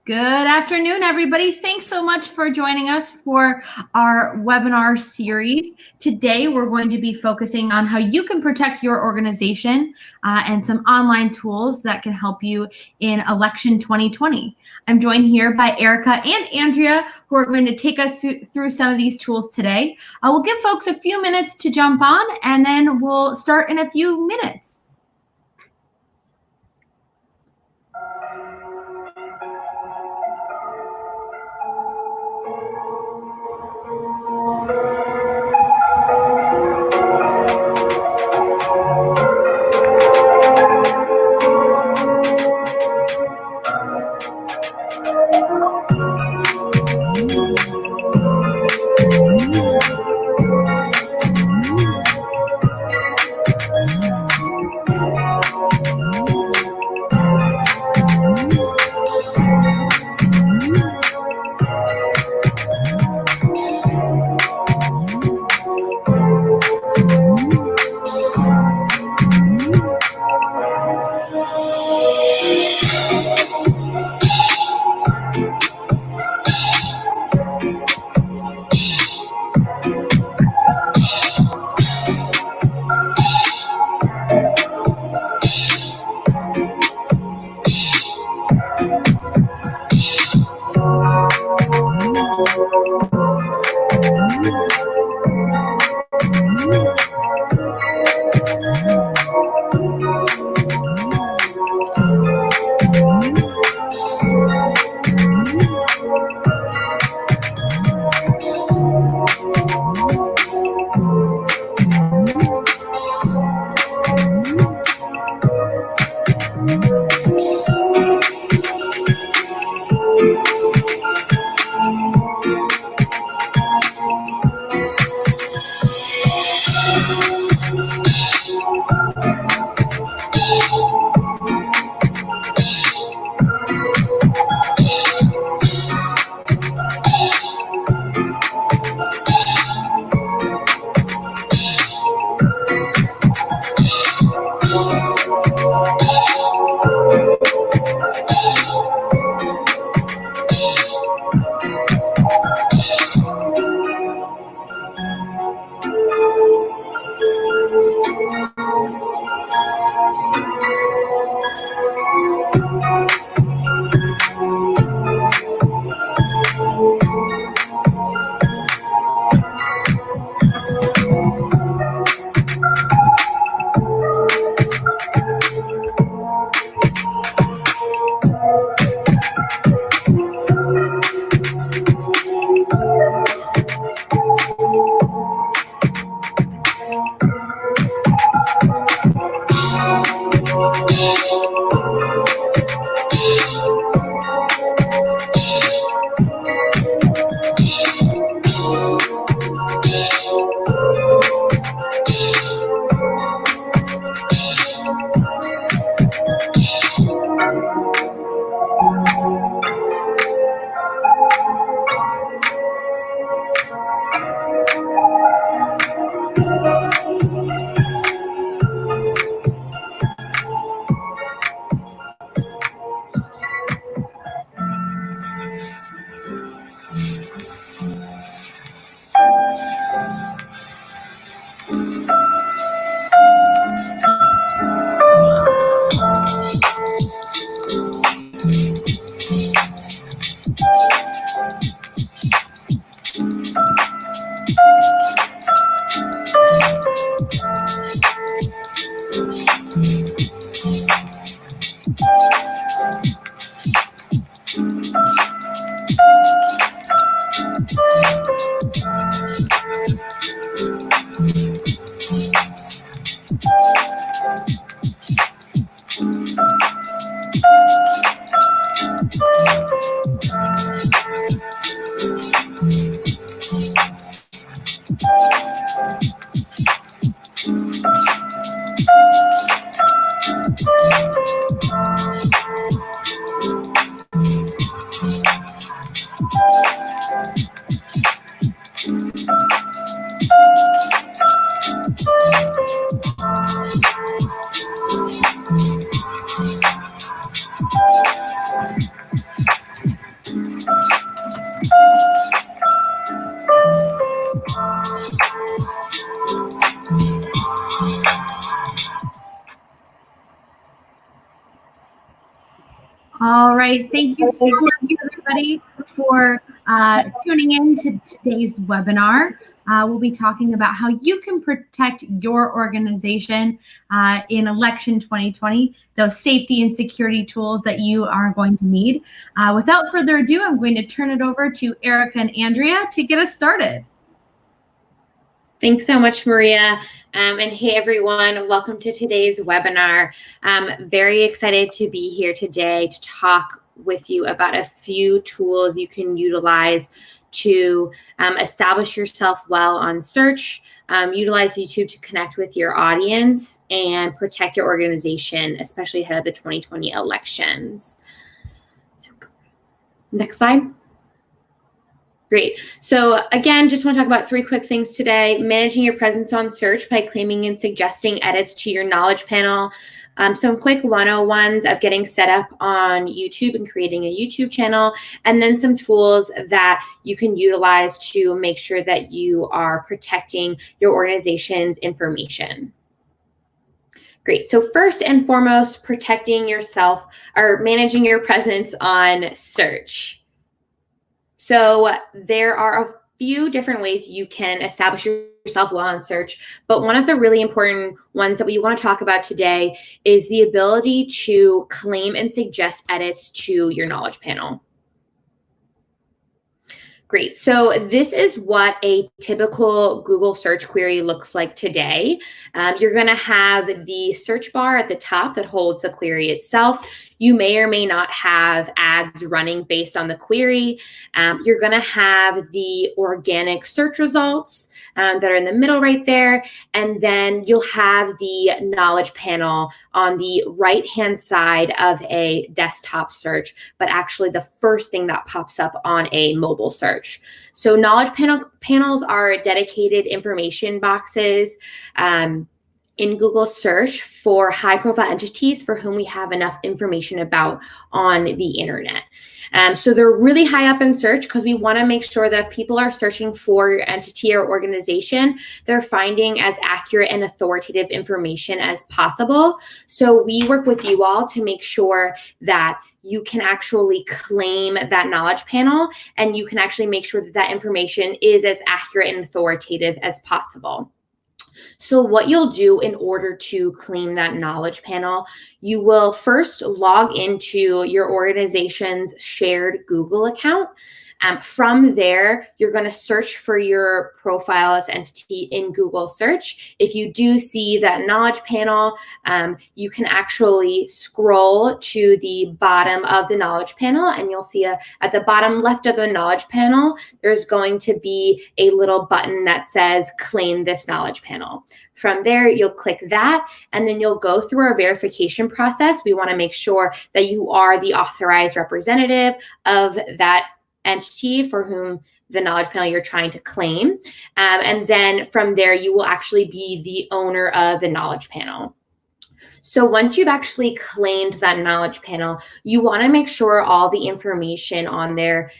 Good afternoon, everybody. Thanks so much for joining us for our webinar series. Today, we're going to be focusing on how you can protect your organization and some online tools that can help you in election 2020. I'm joined here by Erica and Andrea, who are going to take us through some of these tools today. We'll give folks a few minutes to jump on, and then we'll start in a few minutes. All right. Thank you so much, everybody, for tuning in to today's webinar. We'll be talking about how you can protect your organization in election 2020, those safety and security tools that you are going to need. Without further ado, I'm going to turn it over to Erica and Andrea to get us started. Thanks so much, Maria. And hey, everyone, welcome to today's webinar. I'm very excited to be here today to talk with you about a few tools you can utilize to establish yourself well on search, utilize YouTube to connect with your audience, and protect your organization, especially ahead of the 2020 elections. So, next slide. Great. So again, just want to talk about 3 quick things today. Managing your presence on search by claiming and suggesting edits to your knowledge panel. Some quick 101s of getting set up on YouTube and creating a YouTube channel, and then some tools that you can utilize to make sure that you are protecting your organization's information. Great. So first and foremost, protecting yourself or managing your presence on search. So there are a few different ways you can establish yourself well on search, but one of the really important ones that we want to talk about today is the ability to claim and suggest edits to your knowledge panel. Great. So this is what a typical Google search query looks like today. You're going to have the search bar at the top that holds the query itself. You may or may not have ads running based on the query. You're going to have the organic search results that are in the middle right there. And then you'll have the knowledge panel on the right-hand side of a desktop search, but actually the first thing that pops up on a mobile search. So knowledge panels are dedicated information boxes in Google search for high-profile entities for whom we have enough information about on the internet. So they're really high up in search because we want to make sure that if people are searching for your entity or organization, they're finding as accurate and authoritative information as possible. So we work with you all to make sure that you can actually claim that knowledge panel, and you can actually make sure that that information is as accurate and authoritative as possible. So what you'll do in order to claim that knowledge panel, you will first log into your organization's shared Google account. From there, you're going to search for your profile as entity in Google search. If you do see that knowledge panel, you can actually scroll to the bottom of the knowledge panel, and you'll see at the bottom left of the knowledge panel, there's going to be a little button that says claim this knowledge panel. From there, you'll click that, and then you'll go through our verification process. We want to make sure that you are the authorized representative of that entity for whom the knowledge panel you're trying to claim. And then from there, you will actually be the owner of the knowledge panel. So once you've actually claimed that knowledge panel, you want to make sure all the information on there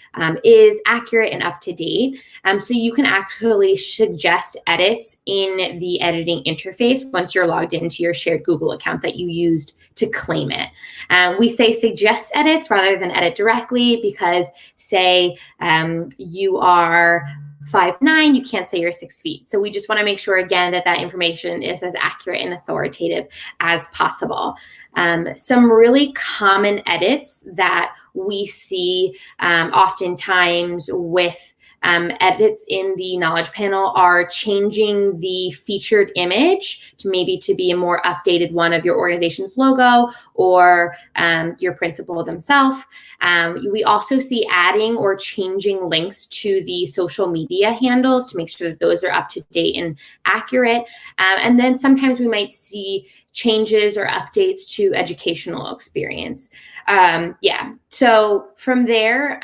is accurate and up to date. So you can actually suggest edits in the editing interface once you're logged into your shared Google account that you used to claim it. We say suggest edits rather than edit directly because say you are 5'9", you can't say you're 6 feet. So we just want to make sure again that that information is as accurate and authoritative as possible. Some really common edits that we see oftentimes with edits in the knowledge panel are changing the featured image to maybe to be a more updated one of your organization's logo or your principal themselves. We also see adding or changing links to the social media handles to make sure that those are up to date and accurate. And then sometimes we might see changes or updates to educational experience. So from there,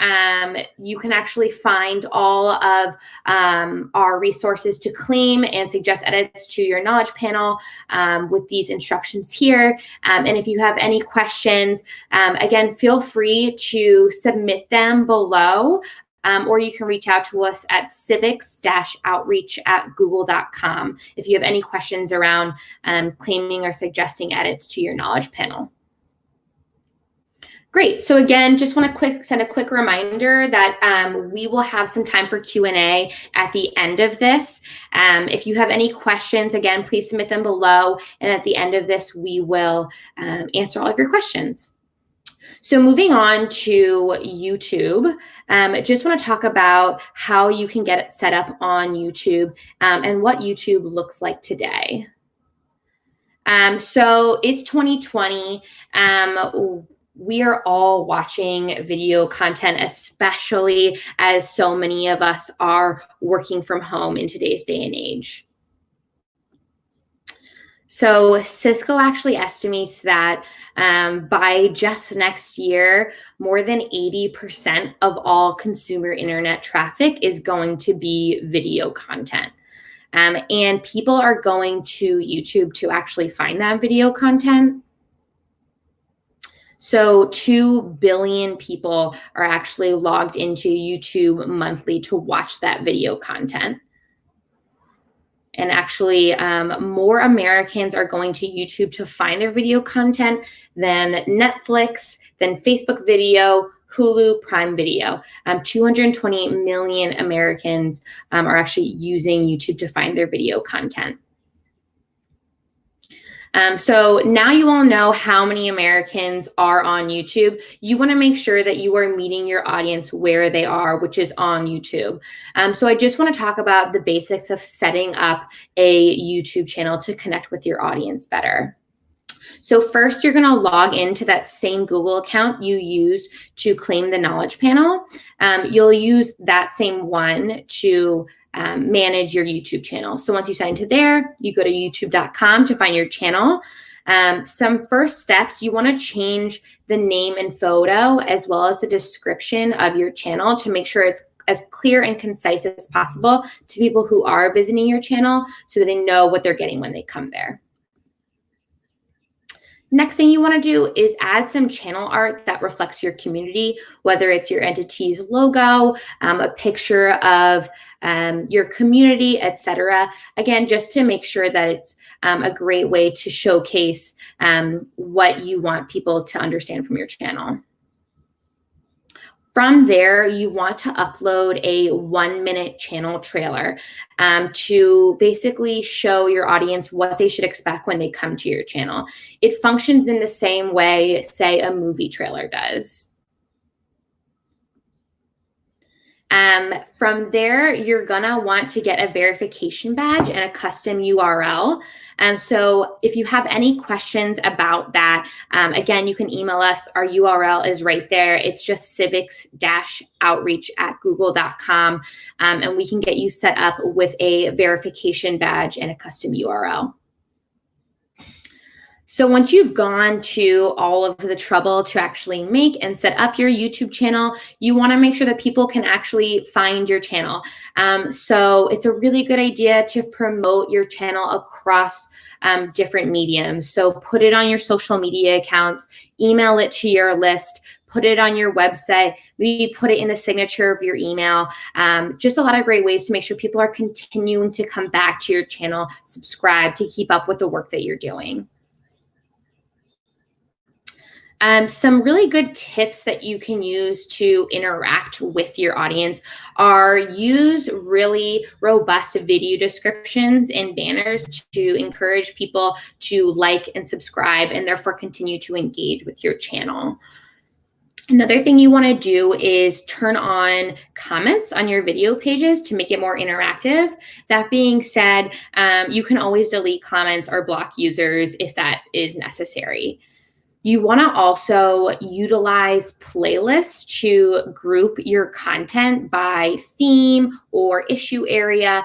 you can actually find all of our resources to claim and suggest edits to your knowledge panel with these instructions here. And if you have any questions, again, feel free to submit them below. Or you can reach out to us at civics-outreach@google.com if you have any questions around claiming or suggesting edits to your knowledge panel. Great. So again, just want to send a quick reminder that we will have some time for Q&A at the end of this. If you have any questions, again, please submit them below. And at the end of this, we will answer all of your questions. So moving on to YouTube, I just want to talk about how you can get it set up on YouTube and what YouTube looks like today. So it's 2020. We are all watching video content, especially as so many of us are working from home in today's day and age. So Cisco actually estimates that by just next year, more than 80% of all consumer internet traffic is going to be video content. And people are going to YouTube to actually find that video content. So 2 billion people are actually logged into YouTube monthly to watch that video content. And actually, more Americans are going to YouTube to find their video content than Netflix, than Facebook Video, Hulu, Prime Video. 220 million Americans are actually using YouTube to find their video content. So now you all know how many Americans are on YouTube. You want to make sure that you are meeting your audience where they are, which is on YouTube. So I just want to talk about the basics of setting up a YouTube channel to connect with your audience better. So first, you're going to log into that same Google account you used to claim the knowledge panel. You'll use that same one to manage your YouTube channel. So once you sign into there, you go to youtube.com to find your channel. Some first steps, you want to change the name and photo as well as the description of your channel to make sure it's as clear and concise as possible to people who are visiting your channel so that they know what they're getting when they come there. Next thing you want to do is add some channel art that reflects your community, whether it's your entity's logo, a picture of your community, etc. Again, just to make sure that it's a great way to showcase what you want people to understand from your channel. From there, you want to upload a 1-minute channel trailer to basically show your audience what they should expect when they come to your channel. It functions in the same way, say, a movie trailer does. From there, you're gonna want to get a verification badge and a custom URL. So if you have any questions about that, again, you can email us. Our URL is right there. It's just civics-outreach@google.com, and we can get you set up with a verification badge and a custom URL. So once you've gone to all of the trouble to actually make and set up your YouTube channel, you want to make sure that people can actually find your channel. So it's a really good idea to promote your channel across different mediums. So put it on your social media accounts, email it to your list, put it on your website, maybe put it in the signature of your email. Just a lot of great ways to make sure people are continuing to come back to your channel, subscribe to keep up with the work that you're doing. Some really good tips that you can use to interact with your audience are use really robust video descriptions and banners to encourage people to like and subscribe and therefore continue to engage with your channel. Another thing you want to do is turn on comments on your video pages to make it more interactive. That being said, you can always delete comments or block users if that is necessary. You want to also utilize playlists to group your content by theme or issue area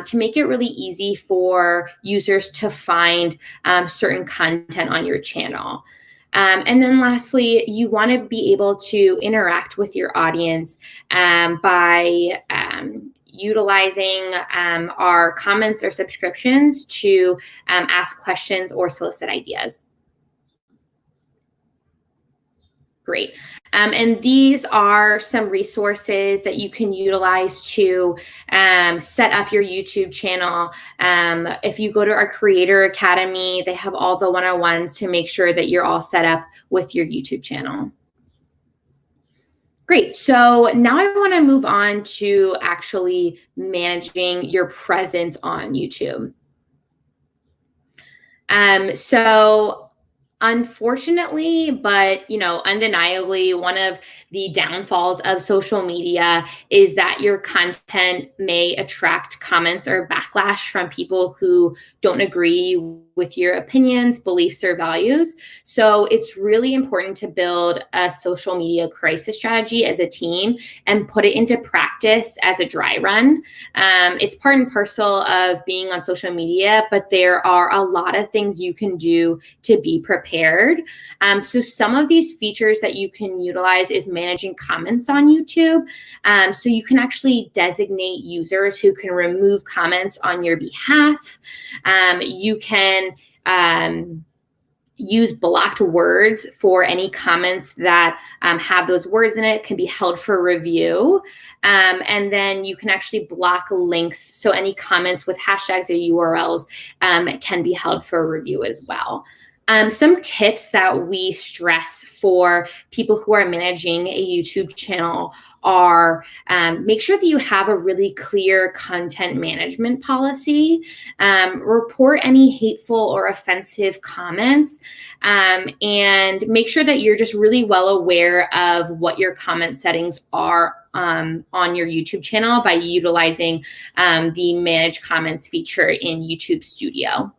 to make it really easy for users to find certain content on your channel. And then lastly, you want to be able to interact with your audience by utilizing our comments or subscriptions to ask questions or solicit ideas. Great. And these are some resources that you can utilize to set up your YouTube channel. If you go to our Creator Academy, they have all the 101s to make sure that you're all set up with your YouTube channel. Great. So now I want to move on to actually managing your presence on YouTube. So unfortunately, but undeniably, one of the downfalls of social media is that your content may attract comments or backlash from people who don't agree with your opinions, beliefs, or values. So it's really important to build a social media crisis strategy as a team and put it into practice as a dry run. It's part and parcel of being on social media, but there are a lot of things you can do to be prepared. So some of these features that you can utilize is managing comments on YouTube. So you can actually designate users who can remove comments on your behalf. You can use blocked words for any comments that have those words in it, can be held for review. And then you can actually block links. So any comments with hashtags or URLs can be held for review as well. Some tips that we stress for people who are managing a YouTube channel are make sure that you have a really clear content management policy, report any hateful or offensive comments, and make sure that you're just really well aware of what your comment settings are on your YouTube channel by utilizing the Manage Comments feature in YouTube Studio.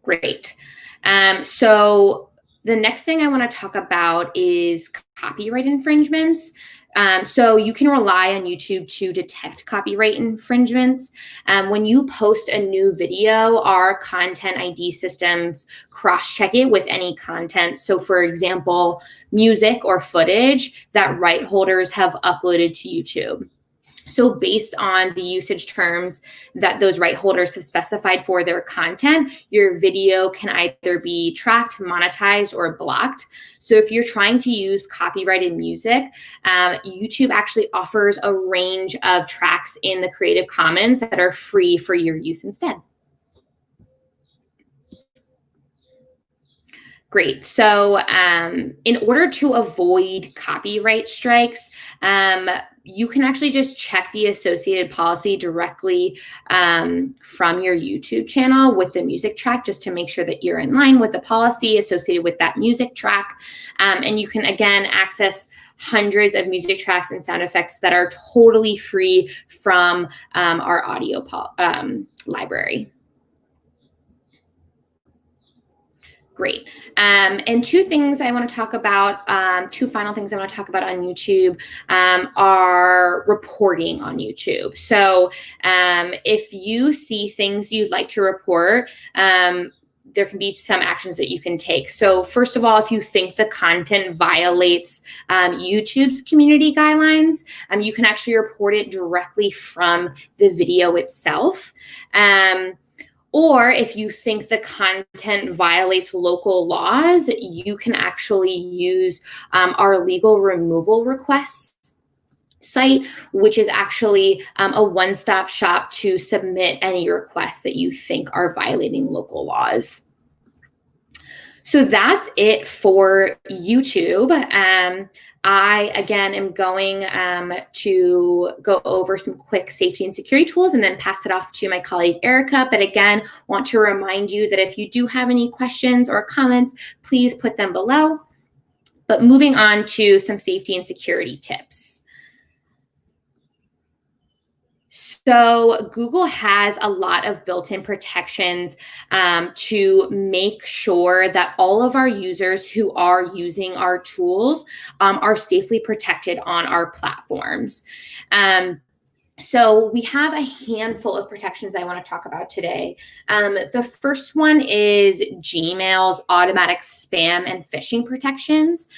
Great. So the next thing I want to talk about is copyright infringements. So you can rely on YouTube to detect copyright infringements. When you post a new video, our content ID systems cross-check it with any content. So for example, music or footage that right holders have uploaded to YouTube. So based on the usage terms that those right holders have specified for their content, your video can either be tracked, monetized, or blocked. So if you're trying to use copyrighted music, YouTube actually offers a range of tracks in the Creative Commons that are free for your use instead. Great. So in order to avoid copyright strikes, you can actually just check the associated policy directly from your YouTube channel with the music track, just to make sure that you're in line with the policy associated with that music track. And you can, again, access hundreds of music tracks and sound effects that are totally free from our audio library. Great. And two final things I want to talk about on YouTube are reporting on YouTube. So if you see things you'd like to report, there can be some actions that you can take. So first of all, if you think the content violates YouTube's community guidelines, you can actually report it directly from the video itself. Or if you think the content violates local laws, you can actually use our legal removal requests site, which is actually a one-stop shop to submit any requests that you think are violating local laws. So that's it for YouTube. I, again, am going to go over some quick safety and security tools and then pass it off to my colleague, Erica. But again, want to remind you that if you do have any questions or comments, please put them below. But moving on to some safety and security tips. So Google has a lot of built-in protections to make sure that all of our users who are using our tools are safely protected on our platforms. So we have a handful of protections I want to talk about today. The first one is Gmail's automatic spam and phishing protections.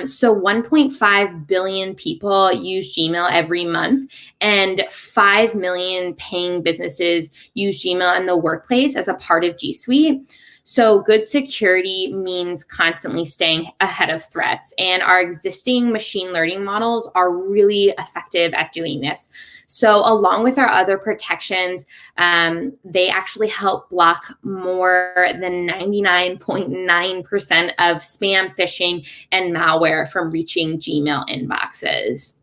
So 1.5 billion people use Gmail every month, and 5 million paying businesses use Gmail in the workplace as a part of G Suite. So good security means constantly staying ahead of threats, and our existing machine learning models are really effective at doing this. So along with our other protections, they actually help block more than 99.9% of spam, phishing, and malware from reaching Gmail inboxes.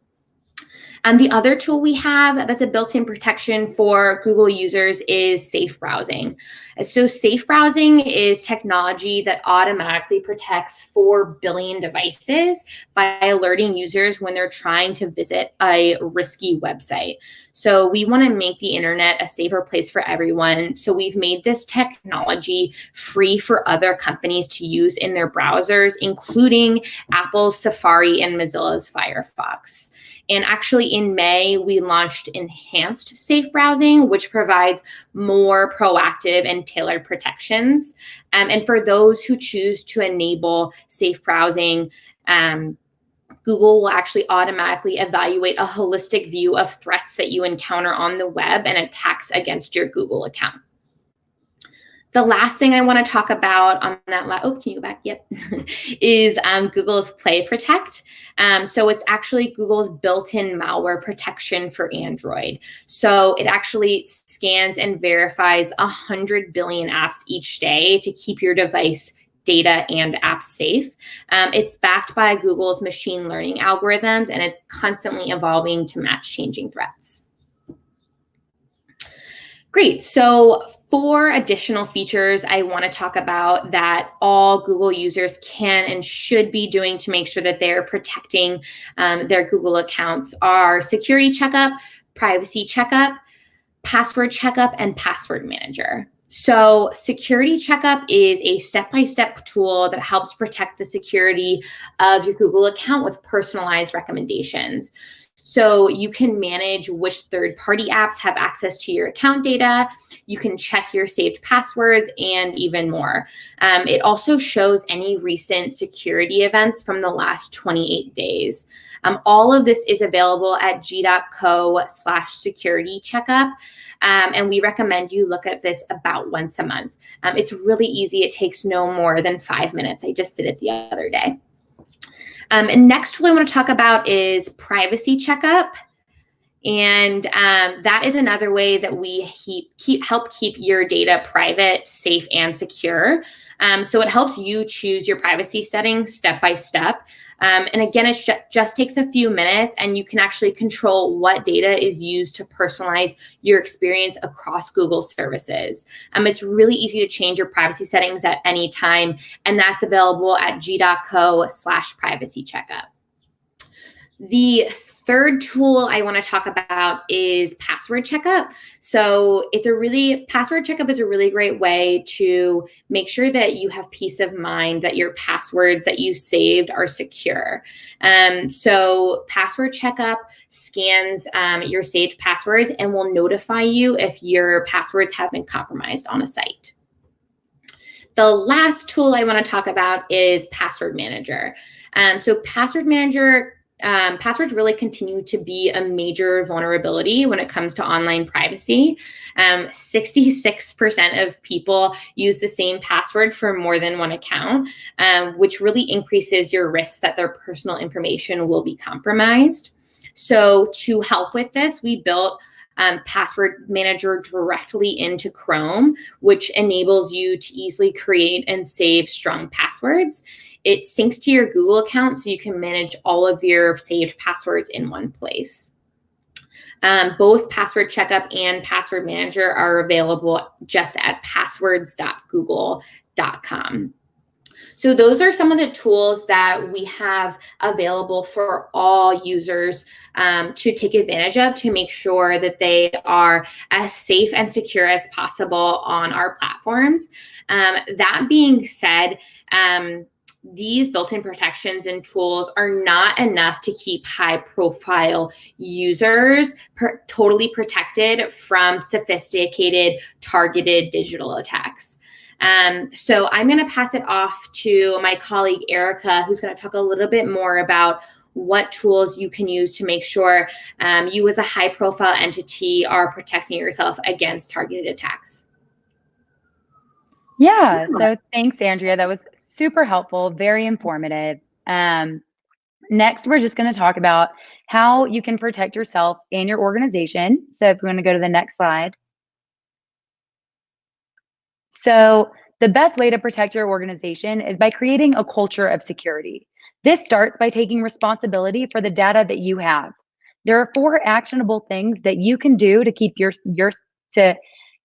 The other tool we have that's a built-in protection for Google users is safe browsing. So safe browsing is technology that automatically protects 4 billion devices by alerting users when they're trying to visit a risky website. So we want to make the internet a safer place for everyone. So we've made this technology free for other companies to use in their browsers, including Apple's Safari and Mozilla's Firefox. And actually in May, we launched enhanced safe browsing, which provides more proactive and tailored protections. And for those who choose to enable safe browsing, Google will actually automatically evaluate a holistic view of threats that you encounter on the web and attacks against your Google account. The last thing I want to talk about on that, can you go back? Yep, is Google's Play Protect. So it's actually Google's built-in malware protection for Android. So it actually scans and verifies 100 billion apps each day to keep your device data and apps safe. It's backed by Google's machine learning algorithms, and it's constantly evolving to match changing threats. Great. So 4 additional features I want to talk about that all Google users can and should be doing to make sure that they're protecting their Google accounts are security checkup, privacy checkup, password checkup, and password manager. So security checkup is a step-by-step tool that helps protect the security of your Google account with personalized recommendations. So you can manage which third-party apps have access to your account data. You can check your saved passwords and even more. It also shows any recent security events from the last 28 days. All of this is available at g.co/security checkup. And we recommend you look at this about once a month. It's really easy. It takes no more than 5 minutes. I just did it the other day. And next tool I want to talk about is privacy checkup. And that is another way that we help keep your data private, safe, and secure. So it helps you choose your privacy settings step by step. And again, it just takes a few minutes, and you can actually control what data is used to personalize your experience across Google services. It's really easy to change your privacy settings at any time, and that's available at g.co/privacy checkup. The third tool I want to talk about is password checkup. So password checkup is a really great way to make sure that you have peace of mind that your passwords that you saved are secure. So password checkup scans your saved passwords and will notify you if your passwords have been compromised on a site. The last tool I want to talk about is Password Manager. So Password Manager passwords really continue to be a major vulnerability when it comes to online privacy. 66% of people use the same password for more than one account, which really increases your risk that their personal information will be compromised. So to help with this, we built Password Manager directly into Chrome, which enables you to easily create and save strong passwords. It syncs to your Google account so you can manage all of your saved passwords in one place. Both Password Checkup and Password Manager are available just at passwords.google.com. So those are some of the tools that we have available for all users to take advantage of to make sure that they are as safe and secure as possible on our platforms. That being said, these built-in protections and tools are not enough to keep high-profile users totally protected from sophisticated, targeted digital attacks. So I'm going to pass it off to my colleague, Erica, who's going to talk a little bit more about what tools you can use to make sure you as a high-profile entity are protecting yourself against targeted attacks. Yeah, so thanks, Andrea. That was super helpful, very informative. Next, we're just going to talk about how you can protect yourself and your organization. So if we want to go to the next slide. So the best way to protect your organization is by creating a culture of security. This starts by taking responsibility for the data that you have. There are 4 actionable things that you can do to keep to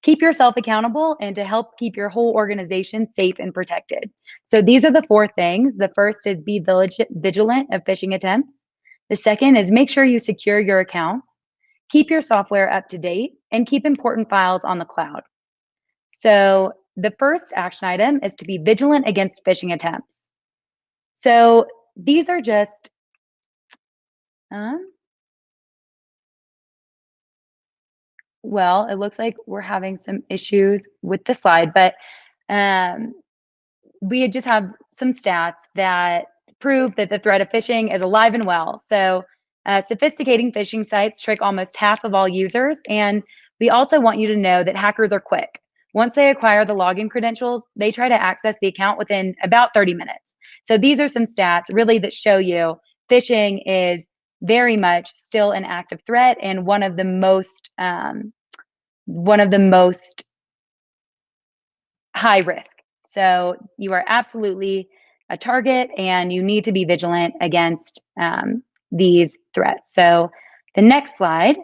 keep yourself accountable and to help keep your whole organization safe and protected. So these are the 4 things. The first is be vigilant of phishing attempts. The second is make sure you secure your accounts, keep your software up to date, and keep important files on the cloud. So the first action item is to be vigilant against phishing attempts. So these are just, well, it looks like we're having some issues with the slide, but we just have some stats that prove that the threat of phishing is alive and well. So sophisticated phishing sites trick almost half of all users. And we also want you to know that hackers are quick. Once they acquire the login credentials, they try to access the account within about 30 minutes. So these are some stats really that show you phishing is very much still an active threat and one of the most high risk. So you are absolutely a target and you need to be vigilant against these threats. So the next slide,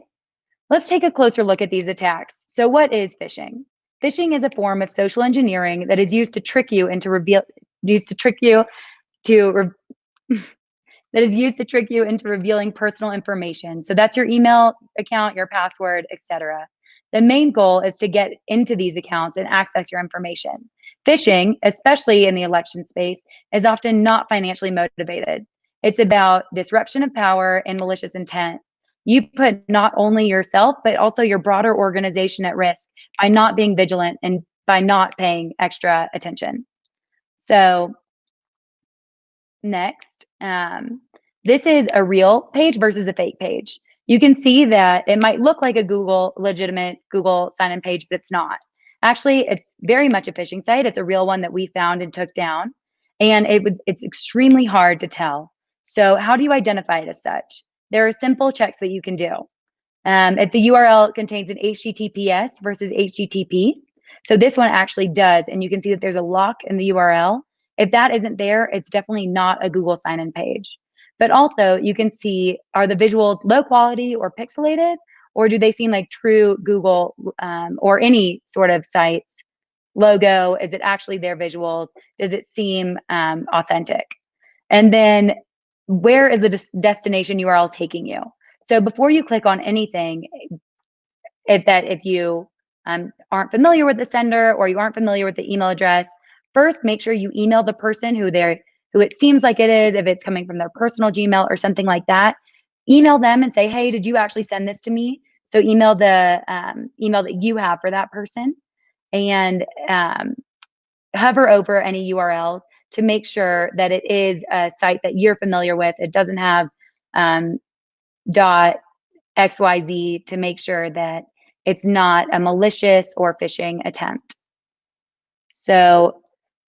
let's take a closer look at these attacks. So what is phishing? Phishing is a form of social engineering that is used to trick you into revealing personal information. So that's your email account, your password, etc. The main goal is to get into these accounts and access your information. Phishing, especially in the election space, is often not financially motivated. It's about disruption of power and malicious intent. You put not only yourself, but also your broader organization at risk by not being vigilant and by not paying extra attention. So next, this is a real page versus a fake page. You can see that it might look like a legitimate Google sign-in page, but it's not. Actually, it's very much a phishing site. It's a real one that we found and took down, and it's extremely hard to tell. So how do you identify it as such? There are simple checks that you can do. If the URL contains an HTTPS versus HTTP, so this one actually does, and you can see that there's a lock in the URL. If that isn't there, it's definitely not a Google sign-in page. But also you can see, are the visuals low quality or pixelated, or do they seem like true Google or any sort of site's logo? Is it actually their visuals? Does it seem authentic? And then where is the destination URL taking you? So before you click on anything, if you aren't familiar with the sender or you aren't familiar with the email address, first make sure you email the person who it seems like it is. If it's coming from their personal Gmail or something like that, email them and say, hey, did you actually send this to me? So email the email that you have for that person, and hover over any URLs to make sure that it is a site that you're familiar with. It doesn't have .xyz, to make sure that it's not a malicious or phishing attempt. So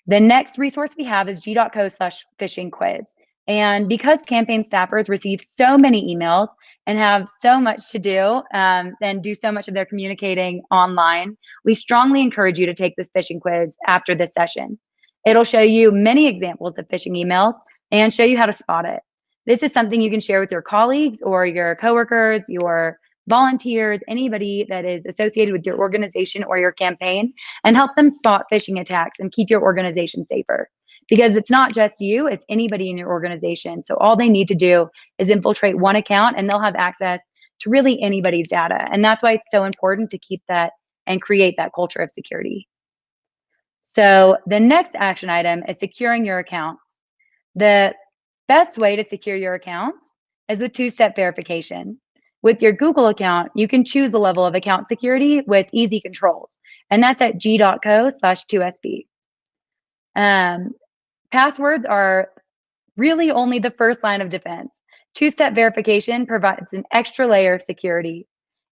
the next resource we have is g.co/phishing quiz. And because campaign staffers receive so many emails and have so much to do and do so much of their communicating online, we strongly encourage you to take this phishing quiz after this session. It'll show you many examples of phishing emails and show you how to spot it. This is something you can share with your colleagues or your coworkers, your volunteers, anybody that is associated with your organization or your campaign, and help them spot phishing attacks and keep your organization safer. Because it's not just you, it's anybody in your organization. So all they need to do is infiltrate one account and they'll have access to really anybody's data. And that's why it's so important to keep that and create that culture of security. So the next action item is securing your accounts. The best way to secure your accounts is with two-step verification. With your Google account, you can choose a level of account security with easy controls, and that's at g.co/2sb. Passwords are really only the first line of defense. Two-step verification provides an extra layer of security.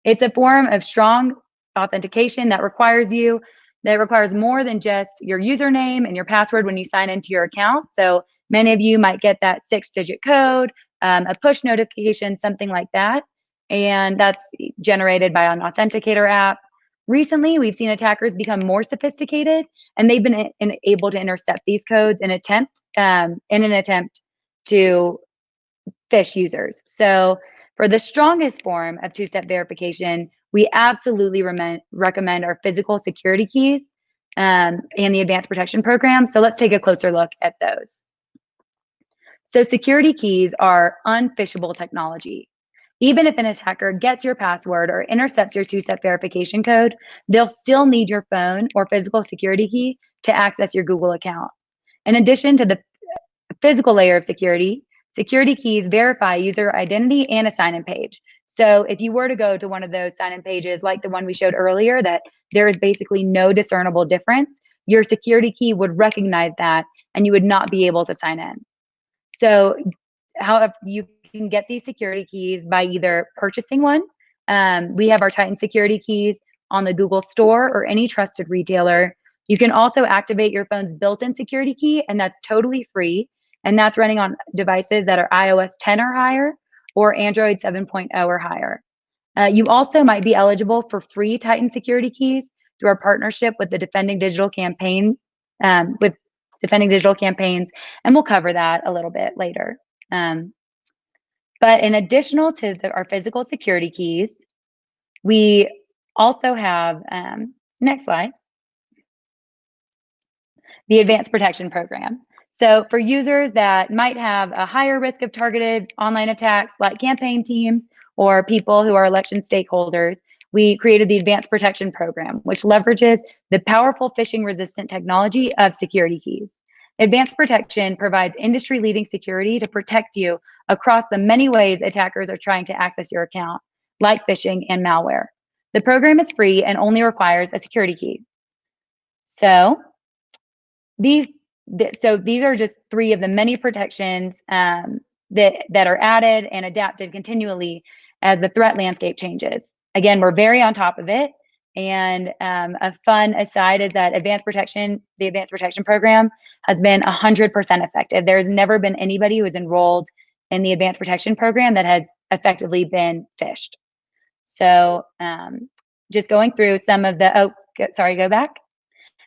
It's a form of strong authentication that requires you that requires more than just your username and your password when you sign into your account. So many of you might get that 6-digit code, a push notification, something like that. And that's generated by an authenticator app. Recently, we've seen attackers become more sophisticated, and they've been able to intercept these codes in an attempt to phish users. So for the strongest form of two-step verification, we absolutely recommend our physical security keys and the advanced protection program. So let's take a closer look at those. So security keys are unphishable technology. Even if an attacker gets your password or intercepts your two-step verification code, they'll still need your phone or physical security key to access your Google account. In addition to the physical layer of security, security keys verify user identity and a sign-in page. So if you were to go to one of those sign-in pages, like the one we showed earlier, that there is basically no discernible difference, your security key would recognize that and you would not be able to sign in. So however, you can get these security keys by either purchasing one. We have our Titan security keys on the Google Store or any trusted retailer. You can also activate your phone's built-in security key, and that's totally free. And that's running on devices that are iOS 10 or higher or Android 7.0 or higher. You also might be eligible for free Titan security keys through our partnership with the Defending Digital campaign, with Defending Digital campaigns, and we'll cover that a little bit later. But in addition to our physical security keys, we also have, next slide, the Advanced Protection Program. So for users that might have a higher risk of targeted online attacks, like campaign teams or people who are election stakeholders, we created the Advanced Protection Program, which leverages the powerful phishing-resistant technology of security keys. Advanced Protection provides industry-leading security to protect you across the many ways attackers are trying to access your account, like phishing and malware. The program is free and only requires a security key. So these are just 3 of the many protections that are added and adapted continually as the threat landscape changes. Again, we're very on top of it. And a fun aside is that the Advanced Protection Program has been 100% effective. There's never been anybody who is enrolled in the Advanced Protection Program that has effectively been phished. So just going through some of the, go back.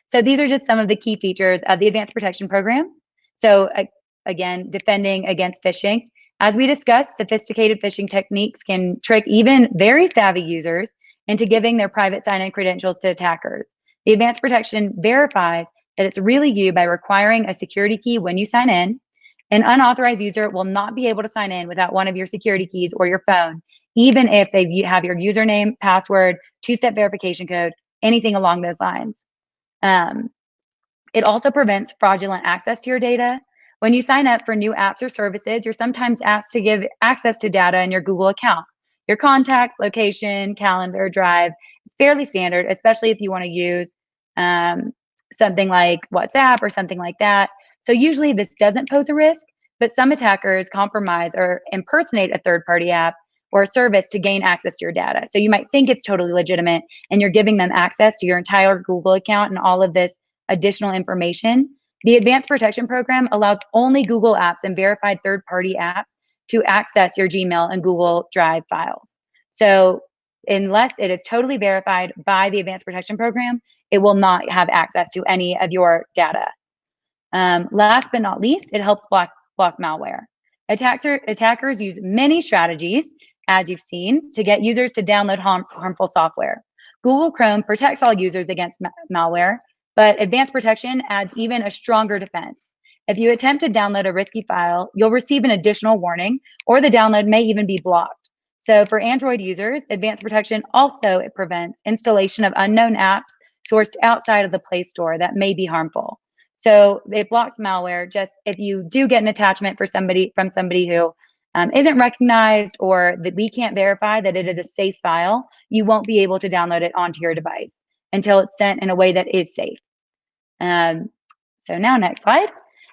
So these are just some of the key features of the Advanced Protection Program. So again, defending against phishing. As we discussed, sophisticated phishing techniques can trick even very savvy users into giving their private sign-in credentials to attackers. The Advanced Protection verifies that it's really you by requiring a security key when you sign in. An unauthorized user will not be able to sign in without one of your security keys or your phone, even if they have your username, password, two-step verification code, anything along those lines. It also prevents fraudulent access to your data. When you sign up for new apps or services, you're sometimes asked to give access to data in your Google account, your contacts, location, calendar, drive. It's fairly standard, especially if you want to use something like WhatsApp or something like that. So usually this doesn't pose a risk, but some attackers compromise or impersonate a third-party app or a service to gain access to your data. So you might think it's totally legitimate and you're giving them access to your entire Google account and all of this additional information. The Advanced Protection Program allows only Google apps and verified third-party apps to access your Gmail and Google Drive files. So unless it is totally verified by the Advanced Protection Program, it will not have access to any of your data. Last but not least, it helps block malware. Attackers use many strategies, as you've seen, to get users to download harmful software. Google Chrome protects all users against malware, but Advanced Protection adds even a stronger defense. If you attempt to download a risky file, you'll receive an additional warning, or the download may even be blocked. So for Android users, Advanced Protection also prevents installation of unknown apps sourced outside of the Play Store that may be harmful. So it blocks malware. Just if you do get an attachment from somebody who isn't recognized, or that we can't verify that it is a safe file, you won't be able to download it onto your device until it's sent in a way that is safe. So now next slide.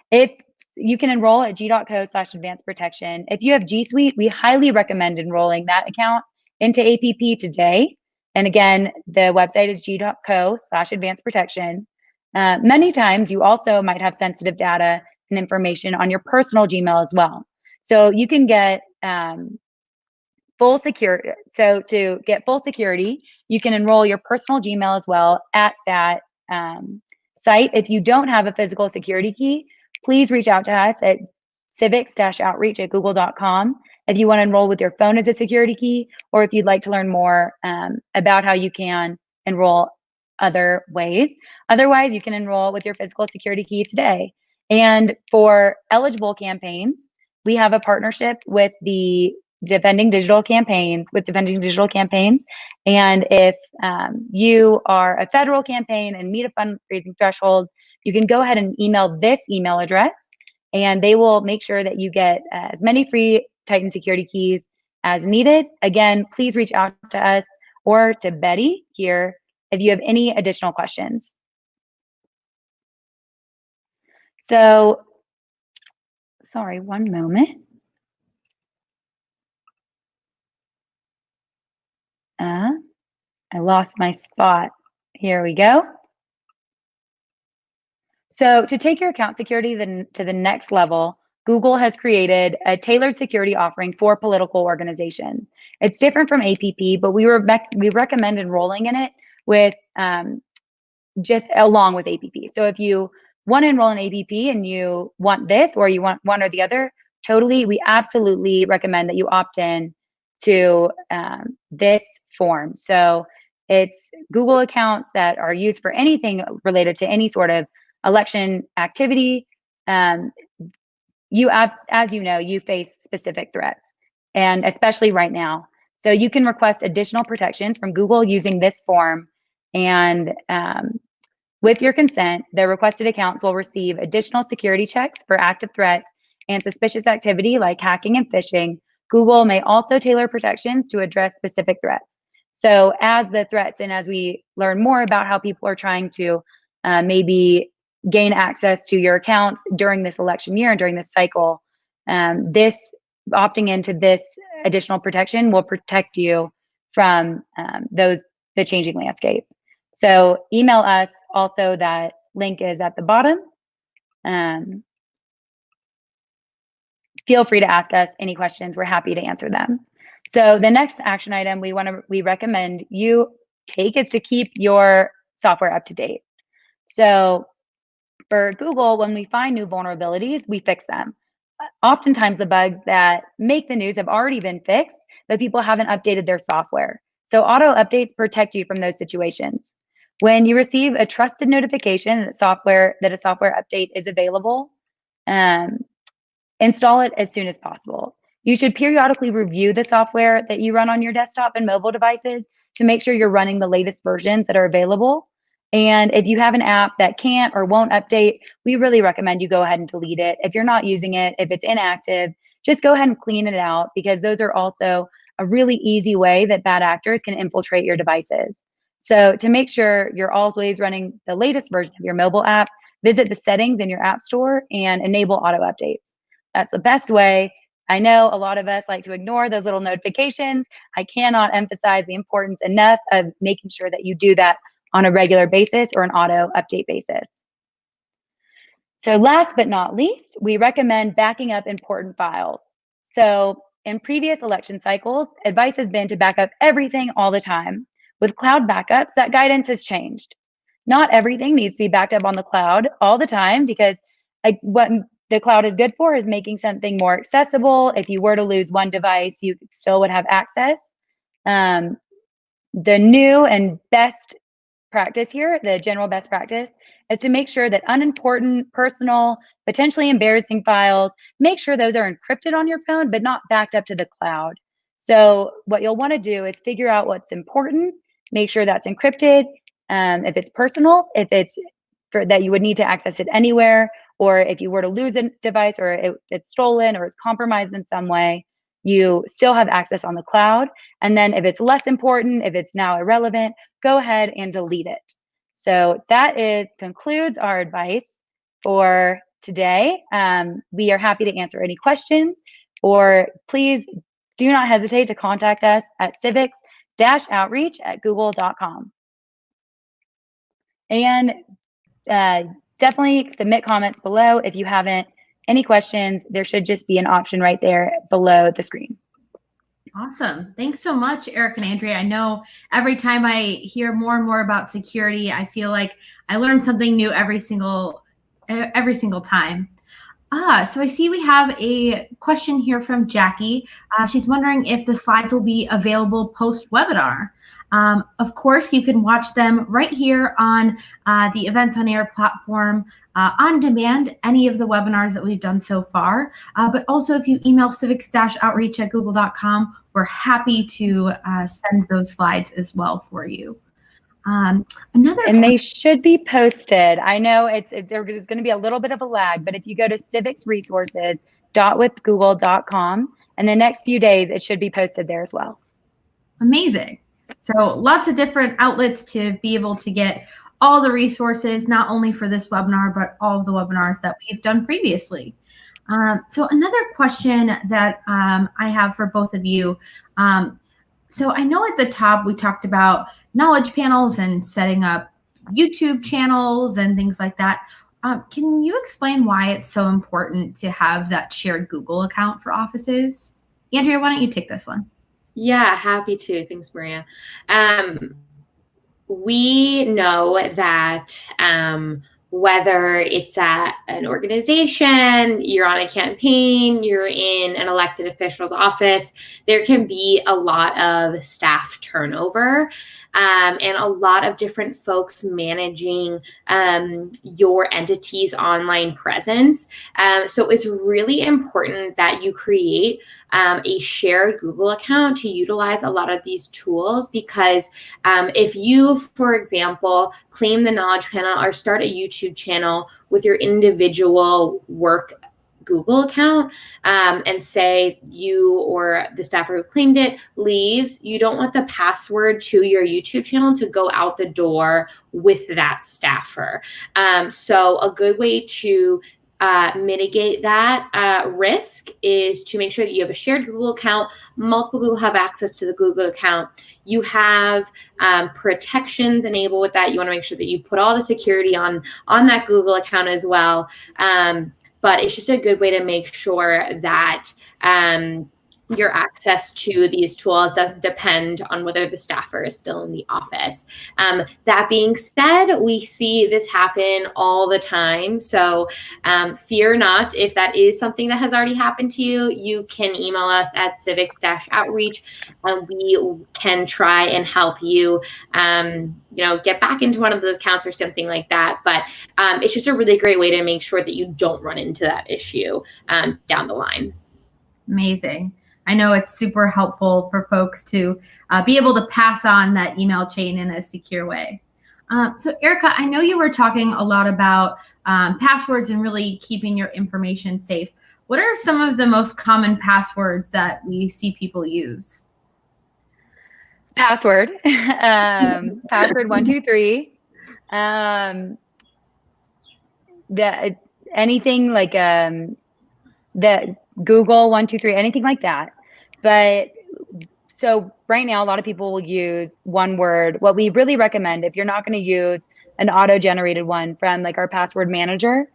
If you can enroll at g.co/advanced protection. If you have G Suite, we highly recommend enrolling that account into APP today. And again, the website is g.co/advanced protection. Many times you also might have sensitive data and information on your personal Gmail as well. So you can get full security. So to get full security, you can enroll your personal Gmail as well at that site. If you don't have a physical security key, please reach out to us at civics-outreach@google.com if you want to enroll with your phone as a security key, or if you'd like to learn more about how you can enroll other ways. Otherwise, you can enroll with your physical security key today. And for eligible campaigns, we have a partnership with the Defending Digital Campaigns. And if you are a federal campaign and meet a fundraising threshold, you can go ahead and email this email address, and they will make sure that you get as many free Titan security keys as needed. Again, please reach out to us or to Betty here if you have any additional questions. So, sorry, one moment. I lost my spot. Here we go. So to take your account security to the next level, Google has created a tailored security offering for political organizations. It's different from APP, but we recommend enrolling in it with just along with APP. So if you want to enroll in APP and you want this, or you want one or the other, totally, we absolutely recommend that you opt in to this form. So it's Google accounts that are used for anything related to any sort of election activity. As you know, you face specific threats, and especially right now. So you can request additional protections from Google using this form, and with your consent, the requested accounts will receive additional security checks for active threats and suspicious activity like hacking and phishing. Google may also tailor protections to address specific threats. So as the threats and as we learn more about how people are trying to maybe gain access to your accounts during this election year and during this cycle, this opting into this additional protection will protect you from the changing landscape. So email us. Also, that link is at the bottom. Feel free to ask us any questions. We're happy to answer them. So the next action item we recommend you take is to keep your software up to date. So for Google, when we find new vulnerabilities, we fix them. Oftentimes the bugs that make the news have already been fixed, but people haven't updated their software. So auto updates protect you from those situations. When you receive a trusted notification that a software update is available, install it as soon as possible. You should periodically review the software that you run on your desktop and mobile devices to make sure you're running the latest versions that are available. And if you have an app that can't or won't update, we really recommend you go ahead and delete it. If you're not using it, if it's inactive, just go ahead and clean it out, because those are also a really easy way that bad actors can infiltrate your devices. So to make sure you're always running the latest version of your mobile app, visit the settings in your app store and enable auto updates. That's the best way. I know a lot of us like to ignore those little notifications. I cannot emphasize the importance enough of making sure that you do that on a regular basis or an auto update basis. So last but not least, we recommend backing up important files. So in previous election cycles, advice has been to back up everything all the time. With cloud backups, that guidance has changed. Not everything needs to be backed up on the cloud all the time, because what the cloud is good for is making something more accessible. If you were to lose one device, you still would have access. The new and best practice here, the general best practice, is to make sure that unimportant, personal, potentially embarrassing files, make sure those are encrypted on your phone, but not backed up to the cloud. So what you'll want to do is figure out what's important, make sure that's encrypted. If it's personal, if it's that you would need to access it anywhere, or if you were to lose a device, or it's stolen, or it's compromised in some way, you still have access on the cloud. And then if it's less important, if it's now irrelevant, go ahead and delete it. So that concludes our advice for today. We are happy to answer any questions, or please do not hesitate to contact us at civics civics-outreach@google.com. And definitely submit comments below if you haven't. Any questions, there should just be an option right there below the screen. Awesome. Thanks so much, Eric and Andrea. I know every time I hear more and more about security, I feel like I learn something new every single time. So I see we have a question here from Jackie. She's wondering if the slides will be available post-webinar. Of course, you can watch them right here on the Events on Air platform on demand, any of the webinars that we've done so far. But also, if you email civics-outreach@google.com, we're happy to send those slides as well for you. And they should be posted. I know there's going to be a little bit of a lag, but if you go to civicsresources.withgoogle.com, in the next few days, it should be posted there as well. Amazing. So lots of different outlets to be able to get all the resources, not only for this webinar, but all of the webinars that we've done previously. So another question that I have for both of you. So I know at the top we talked about knowledge panels and setting up YouTube channels and things like that. Can you explain why it's so important to have that shared Google account for offices? Andrea, why don't you take this one? Yeah, happy to. Thanks, Maria. We know that whether it's at an organization, you're on a campaign, you're in an elected official's office, there can be a lot of staff turnover and a lot of different folks managing your entity's online presence. So it's really important that you create a shared Google account to utilize a lot of these tools, because if you, for example, claim the knowledge panel or start a YouTube channel with your individual work Google account and say you or the staffer who claimed it leaves, you don't want the password to your YouTube channel to go out the door with that staffer. So a good way to mitigate that risk is to make sure that you have a shared Google account. Multiple people have access to the Google account. You have protections enabled with that. You want to make sure that you put all the security on that Google account as well. But it's just a good way to make sure that your access to these tools doesn't depend on whether the staffer is still in the office. That being said, we see this happen all the time. So fear not. If that is something that has already happened to you, you can email us at civics-outreach and we can try and help you, get back into one of those accounts or something like that. But it's just a really great way to make sure that you don't run into that issue down the line. Amazing. I know it's super helpful for folks to be able to pass on that email chain in a secure way. So Erica, I know you were talking a lot about passwords and really keeping your information safe. What are some of the most common passwords that we see people use? Password, password 123. Anything like the Google 123, anything like that. But so right now, a lot of people will use one word. What we really recommend, if you're not going to use an auto-generated one from like our password manager,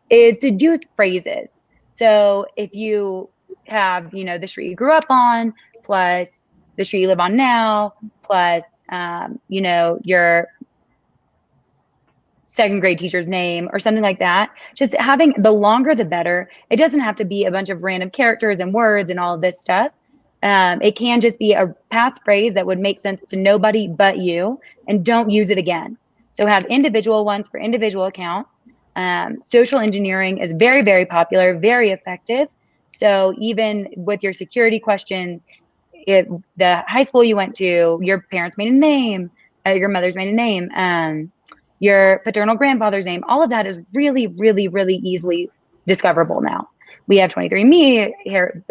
is to do phrases. So if you have, the street you grew up on, plus the street you live on now, plus, your second grade teacher's name or something like that. Just having the longer, the better. It doesn't have to be a bunch of random characters and words and all of this stuff. It can just be a passphrase that would make sense to nobody but you, and don't use it again. So have individual ones for individual accounts. Social engineering is very, very popular, very effective. So even with your security questions, if the high school you went to, your parents' maiden name, your mother's maiden name, your paternal grandfather's name, all of that is really, really, really easily discoverable now. We have 23andMe here,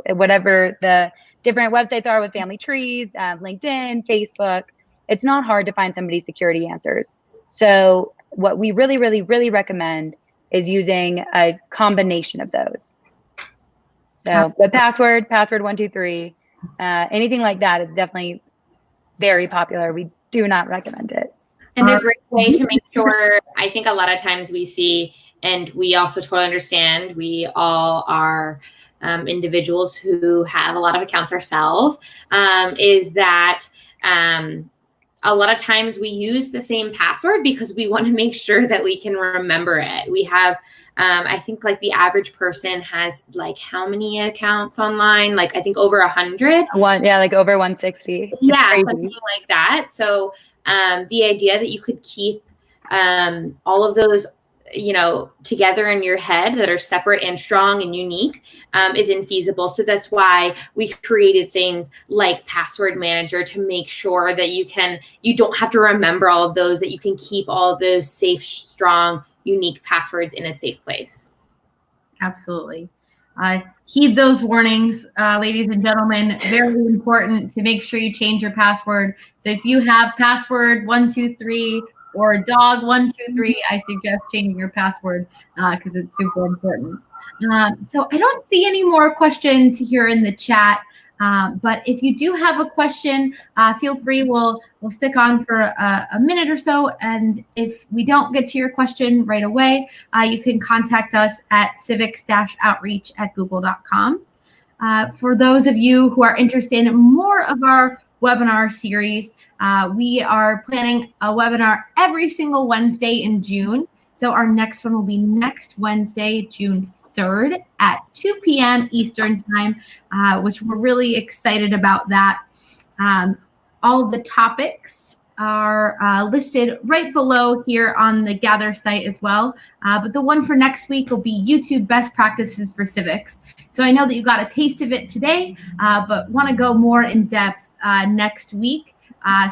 whatever the different websites are with family trees, LinkedIn, Facebook. It's not hard to find somebody's security answers. So what we really, really, really recommend is using a combination of those. So the password 123, anything like that is definitely very popular. We do not recommend it. And a great way to make sure, I think a lot of times we see, and we also totally understand, we all are individuals who have a lot of accounts ourselves, is that a lot of times we use the same password because we want to make sure that we can remember it. We have, I think like the average person has like how many accounts online? Like I think over 100. Like over 160. Yeah, something like that. So the idea that you could keep all of those, together in your head that are separate and strong and unique is infeasible. So that's why we created things like Password Manager to make sure that you don't have to remember all of those, that you can keep all of those safe, strong, unique passwords in a safe place. Absolutely. Heed those warnings, ladies and gentlemen. Very important to make sure you change your password. So if you have password 123 or dog 123, I suggest changing your password because it's super important. So I don't see any more questions here in the chat. But if you do have a question, feel free. We'll stick on for a minute or so. And if we don't get to your question right away, you can contact us at civics-outreach@google.com. For those of you who are interested in more of our webinar series, we are planning a webinar every single Wednesday in June. So our next one will be next Wednesday, June 3rd at 2 p.m. Eastern time, which we're really excited about that. All of the topics are listed right below here on the Gather site as well. But the one for next week will be YouTube best practices for civics. So I know that you got a taste of it today, but want to go more in depth next week.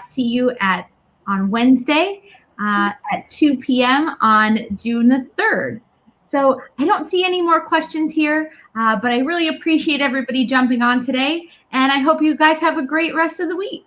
See you on Wednesday at 2 p.m. on June the 3rd. So I don't see any more questions here, but I really appreciate everybody jumping on today. And I hope you guys have a great rest of the week.